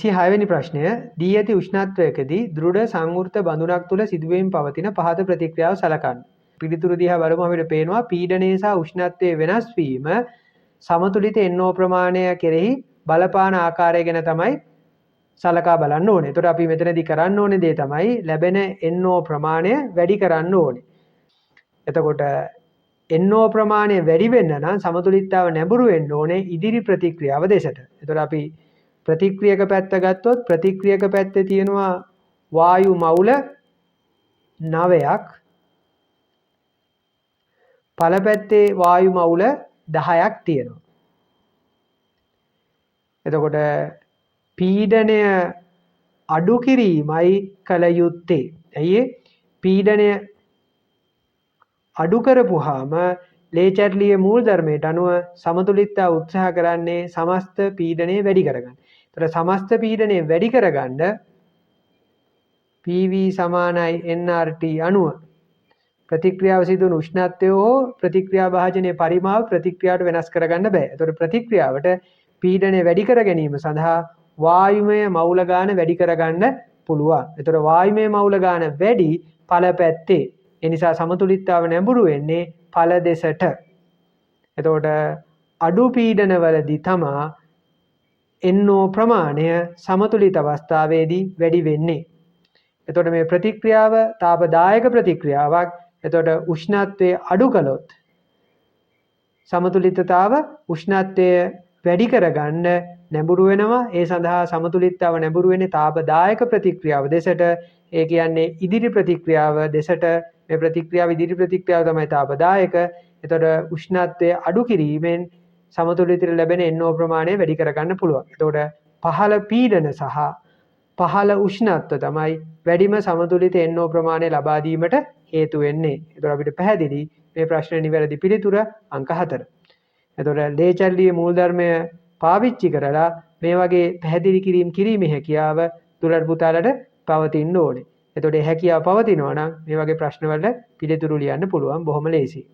26 වෙනි ප්‍රශ්නය දී ඇති උෂ්ණත්වයකදී දෘಢ සංවෘත බඳුනක් තුල සිදුවීම් පවතින පහත ප්‍රතික්‍රියාව සලකන්න. පිළිතුරු දිහා බලමු අපිට පේනවා පීඩනය සහ උෂ්ණත්වයේ වෙනස් වීම සමතුලිත NO ප්‍රමාණය කෙරෙහි බලපාන ආකාරය ගැන තමයි සලකා බලන්න ඕනේ. එතකොට අපි මෙතනදී කරන්න ඕනේ දේ තමයි ලැබෙන NO ප්‍රමාණය වැඩි කරන්න ඕනේ. එතකොට NO ප්‍රමාණය වැඩි වෙන්න නම් සමතුලිතතාව නැඹුරු වෙන්න ඕනේ ඉදිරි ප්‍රතික්‍රියාව දෙසට. එතකොට අපි ප්‍රතික්‍රියක පැත්ත ගත්තොත් ප්‍රතික්‍රියක පැත්තේ තියෙනවා වායු මවුල 9ක් ඵල පැත්තේ වායු මවුල 10ක් තියෙනවා. එතකොට පීඩනය අඩු කිරීමයි කල යුත්තේ. ඇයි පීඩනය අඩු කරපුවාම ලේචැට්ලියේ මූල ධර්මයට අනුව සමතුලිතතාව උත්සාහ කරන්නේ සමස්ත පීඩනය වැඩි කරගන්න. ඒතර සමස්ත පීඩනය වැඩි කරගන්න PV සමානයි nRT අනුව ප්‍රතික්‍රියාව සිදුවන උෂ්ණත්වය හෝ ප්‍රතික්‍රියා භාජනයේ පරිමාව ප්‍රතික්‍රියාවට වෙනස් කරගන්න බෑ. ඒතර ප්‍රතික්‍රියාවට පීඩනය වැඩි කර ගැනීම සඳහා වායුමය මවුල ගාන වැඩි කරගන්න පුළුවන්. ඒතර වායුමය මවුල ගාන වැඩි ඵල පැත්තේ. ඒ නිසා සමතුලිතතාව නැඹුරු වෙන්නේ ඵල දෙසට. එතකොට අඩු පීඩනවලදී තමා NO ප්‍රමාණය සමතුලිත අවස්ථාවේදී වැඩි වෙන්නේ. එතකොට මේ ප්‍රතික්‍රියාව තාපදායක ප්‍රතික්‍රියාවක්. එතකොට උෂ්ණත්වය අඩු කළොත් සමතුලිතතාව උෂ්ණත්වය වැඩි කරගන්න නැඹුරු වෙනවා. ඒ සඳහා සමතුලිතතාව නැඹුරු වෙන්නේ තාපදායක ප්‍රතික්‍රියාව දෙසට. ඒ කියන්නේ ඉදිරි ප්‍රතික්‍රියාව දෙසට. මේ ප්‍රතික්‍රියාව ඉදිරි ප්‍රතික්‍රියාව තමයි තාපදායක. එතකොට උෂ්ණත්වය අඩු කිරීමෙන් සමතුලිතව ලැබෙන NO ප්‍රමාණය වැඩි කරගන්න පුළුවන්. එතකොට පහළ පීඩන සහ පහළ උෂ්ණත්ව තමයි වැඩිම සමතුලිත NO ප්‍රමාණය ලබා දීමට හේතු වෙන්නේ. එතකොට අපිට පැහැදිලි මේ ප්‍රශ්නේ නිවැරදි පිළිතුර අංක 4. එතකොට ලේචැල්ලියේ මූලධර්මය පාවිච්චි කරලා මේ වගේ පැහැදිලි කිරීමේ හැකියාව දුලත් පුතාලට පවතින්න ඕනේ. එතකොට ඒ හැකියාව පවතිනවා නම් මේ වගේ ප්‍රශ්න වලට පිළිතුරු ලියන්න පුළුවන් බොහොම ලේසියි.